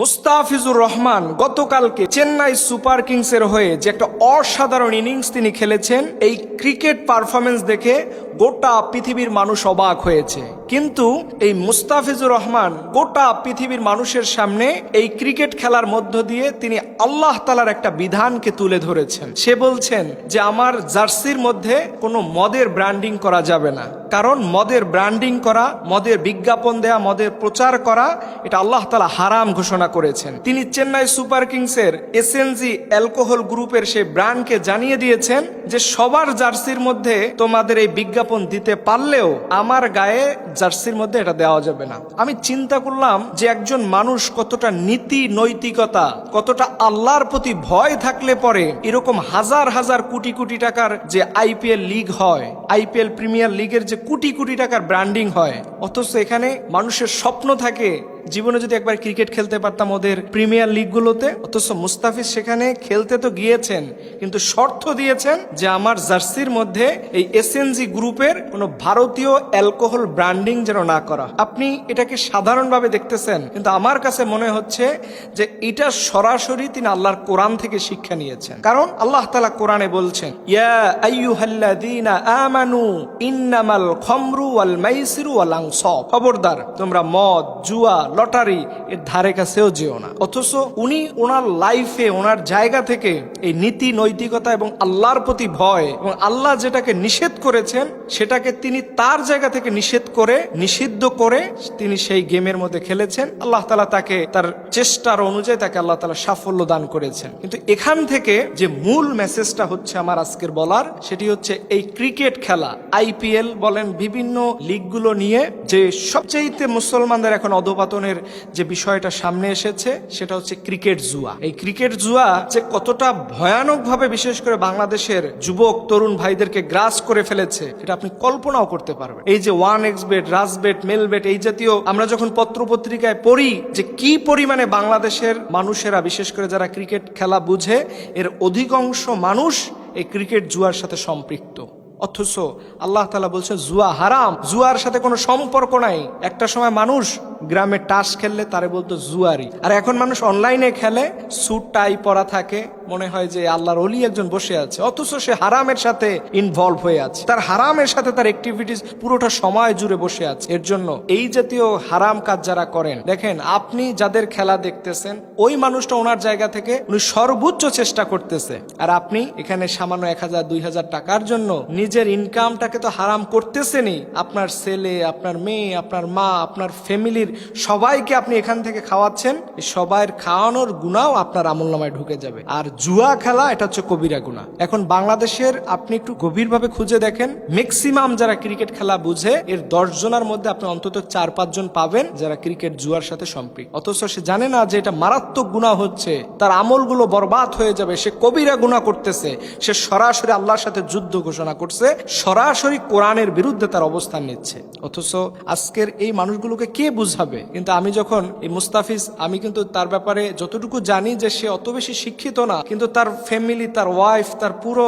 মুস্তাফিজুর রহমান গতকালকে চেন্নাই সুপার কিংসের হয়ে যে একটা অসাধারণ ইনিংস তিনি খেলেছেন, এই ক্রিকেট পারফরমেন্স দেখে গোটা পৃথিবীর মানুষ অবাক হয়েছে। কিন্তু এই মুস্তাফিজুর রহমান গোটা পৃথিবীর মানুষের সামনে এই ক্রিকেট খেলার মধ্য দিয়ে তিনি আল্লাহ তাআলার একটা বিধানকে তুলে ধরেছেন। সে বলছেন যে আমার জার্সির মধ্যে কোনো মদের ব্র্যান্ডিং করা যাবে না, কারণ মদের ব্র্যান্ডিং করা, মদের বিজ্ঞাপন দেয়া, মদের প্রচার করা, এটা আল্লাহ তাআলা হারাম ঘোষণা করেছেন। তিনি চেন্নাই সুপার কিংসের এসএনজি অ্যালকোহল গ্রুপের সেই ব্র্যান্ডকে জানিয়ে দিয়েছেন যে সবার জার্সির মধ্যে তোমাদের এই বিজ্ঞাপন দিতে পারলেও আমার গায়ে জার্সির মধ্যে এটা দেওয়া যাবে না। আমি চিন্তা করলাম যে একজন মানুষ কতটা নীতি নৈতিকতা, কতটা আল্লাহর প্রতি ভয় থাকলে পরে এরকম হাজার হাজার কোটি কোটি টাকার যে আইপিএল লিগ হয়, আইপিএল প্রিমিয়ার লিগের যে কোটি কোটি টাকার ব্র্যান্ডিং হয়, অথচ এখানে মানুষের স্বপ্ন থাকে জীবনে যদি একবার ক্রিকেট খেলতে পারতাম ওদের প্রিমিয়ার লিগগুলোতে। অথচ মুস্তাফিজ সেখানে খেলতে তো গিয়েছেন, কিন্তু শর্ত দিয়েছেন যে আমার জার্সির মধ্যে এই এসএনজি গ্রুপের কোনো ভারতীয় অ্যালকোহল ব্র্যান্ডিং যেন না করা। আপনি এটাকে সাধারণভাবে দেখতেছেন, কিন্তু আমার কাছে মনে হচ্ছে যে এটা সরাসরি তিনি আল্লাহর কোরআন থেকে শিক্ষা নিয়েছেন। কারণ আল্লাহ তাআলা কোরআনে বলছেন, ইয়া আইয়ুহাল্লাযীনা আমানু ইন্নামাল খামরু ওয়াল মাইসিরু ওয়াল আনসাব, খবরদার তোমরা মদ, জুয়া, লটারি এর ধারে কাছেও যেও না। অথচ উনি ওনার লাইফে, ওনার জায়গা থেকে এই নীতি নৈতিকতা এবং আল্লাহর প্রতি ভয় এবং আল্লাহ যেটাকে নিষেধ করেছেন সেটাকে তিনি তার জায়গা থেকে নিষিদ্ধ করে তিনি সেই গেমের মধ্যে খেলেছেন। আল্লাহ তাআলা তাকে তার চেষ্টার অনুযায়ী তাকে আল্লাহ তাআলা সাফল্য দান করেছেন। কিন্তু এখান থেকে যে মূল মেসেজটা হচ্ছে আমার আজকের বলার, সেটি হচ্ছে এই ক্রিকেট খেলা, আইপিএল বলেন, বিভিন্ন লিগগুলো নিয়ে যে সবচেয়ে মুসলমানদের এখন অধঃপতনের যে বিষয়টা সামনে এসেছে সেটা হচ্ছে ক্রিকেট জুয়া। এই ক্রিকেট জুয়া যে কতটা ভয়ানকভাবে বিশেষ করে বাংলাদেশের যুবক তরুণ ভাইদেরকে গ্রাস করে ফেলেছে এটা আপনি কল্পনাও করতে পারবেন। এই যে 1xBet, রাজবেট, মেলবেট, এই জাতীয় আমরা যখন পত্রপত্রিকায় পড়ি যে কি পরিমাণে বাংলাদেশের মানুষেরা, বিশেষ করে যারা ক্রিকেট খেলা বুঝে, এর অধিকাংশ মানুষ এই ক্রিকেট জুয়ার সাথে সম্পৃক্ত। অথচ আল্লাহ তাআলা বলছেন জুয়া হারাম, জুয়ার সাথে কোনো সম্পর্ক নাই। একটা সময় মানুষ গ্রামে টাস খেললে তারে বলতো জুয়ারি, আর এখন মানুষ অনলাইনে খেলে, স্যুট টাই পরা থাকে, মনে হয় যে আল্লাহর ওলি একজন বসে আছে, অথচ সে হারামের সাথে ইনভলভ হয়ে আছে, তার হারামের সাথে তার অ্যাক্টিভিটিস পুরোটা সময় জুড়ে বসে আছে। এর জন্য এই জাতীয় হারাম কাজ যারা করেন, দেখেন আপনি যাদের খেলা দেখতেছেন ওই মানুষটা ওনার জায়গা থেকে উনি সর্বোচ্চ চেষ্টা করতেছে, আর আপনি এখানে সামান্য 1000-2000 টাকার জন্য নিজের ইনকামটাকে তো হারাম করতেছেনই। আপনার ছেলে, আপনার মেয়ে, আপনার মা, আপনার ফ্যামিলির সবাইকে আপনি এখান থেকে খাওয়াচ্ছেন, সবাইয়ের খাওয়ানোর গুনাও আপনার আমলনামায় ঢুকে যাবে। আর জুয়া খেলা এটা হচ্ছে কবিরা গুনাহ। এখন বাংলাদেশের আপনি একটু গভীরভাবে খুঁজে দেখেন, ম্যাক্সিমাম যারা ক্রিকেট খেলা বুঝে এর 10 জনের মধ্যে আপনি অন্তত 4-5 জন পাবেন যারা ক্রিকেট জুয়ার সাথে সম্পৃক্ত। অথচ সে জানে না যে এটা মারাত্মক গুনাহ হচ্ছে, তার আমলগুলো বরবাদ হয়ে যাবে, সে কবিরা গুনাহ করতেছে, সে সরাসরি আল্লাহর সাথে যুদ্ধ ঘোষণা করছে, সরাসরি কোরআনের বিরুদ্ধে তার অবস্থান নিচ্ছে। অথচ আজকের এই মানুষগুলোকে কে বুঝাবে? কিন্তু আমি যখন এই মুস্তাফিজ, আমি কিন্তু তার ব্যাপারে যতটুকু জানি যে সে অত বেশি শিক্ষিত না, কিন্তু তার ফ্যামিলি, তার ওয়াইফ, তার পুরো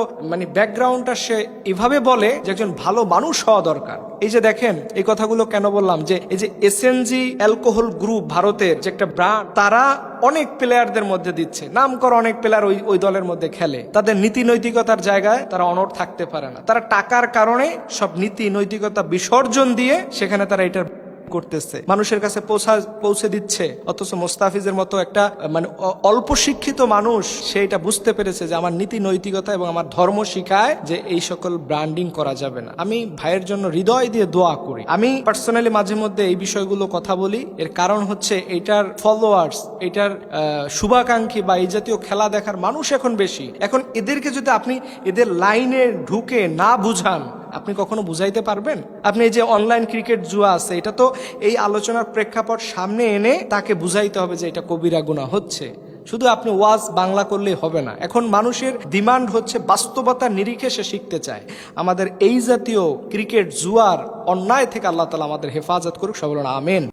ব্যাকগ্রাউন্ডটা সে এভাবে বলে যে একজন ভালো মানুষ হওয়া দরকার। এই যে দেখেন, এই কথাগুলো কেন বললাম, যে এই যে এসএনজি অ্যালকোহল গ্রুপ ভারতের যে একটা ব্র্যান্ড, তারা অনেক প্লেয়ারদের মধ্যে দিচ্ছে, নাম করা অনেক প্লেয়ার ওই দলের মধ্যে খেলে, তাদের নীতি নৈতিকতার জায়গায় তারা অনড় থাকতে পারে না, তারা টাকার কারণে সব নীতি নৈতিকতা বিসর্জন দিয়ে সেখানে তারা এটার করতেছে, মানুষের কাছে পৌঁছে দিচ্ছে। অথচ মুস্তাফিজের মতো একটা অল্প শিক্ষিত মানুষ, সে এটা বুঝতে পেরেছে যে আমার নীতি নৈতিকতা এবং আমার ধর্ম শিখায় যে এই সকল ব্র্যান্ডিং করা যাবে না। আমি ভাইয়ের জন্য হৃদয় দিয়ে দোয়া করি। আমি পার্সোনালি মাঝে মধ্যে এই বিষয়গুলো কথা বলি, এর কারণ হচ্ছে এটার ফলোয়ার্স, এটার শুভাকাঙ্ক্ষী বা এই জাতীয় খেলা দেখার মানুষ এখন বেশি। এখন এদেরকে যদি আপনি এদের লাইনে ঢুকে না বুঝান, আপনি কখনো বুঝাইতে পারবেন? আপনি এই যে অনলাইন ক্রিকেট জুয়া আছে, এটা তো এই আলোচনার প্রেক্ষাপট সামনে এনে তাকে বুঝাইতে হবে যে এটা কবিরা গুনাহ হচ্ছে। শুধু আপনি ওয়াজ বাংলা করলেই হবে না। এখন মানুষের ডিমান্ড হচ্ছে বাস্তবতার নিরিখে সে শিখতে চায়। আমাদের এই জাতীয় ক্রিকেট জুয়ার অন্যায় থেকে আল্লাহ তাআলা আমাদের হেফাজত করুক। সবাই বলুন আমিন।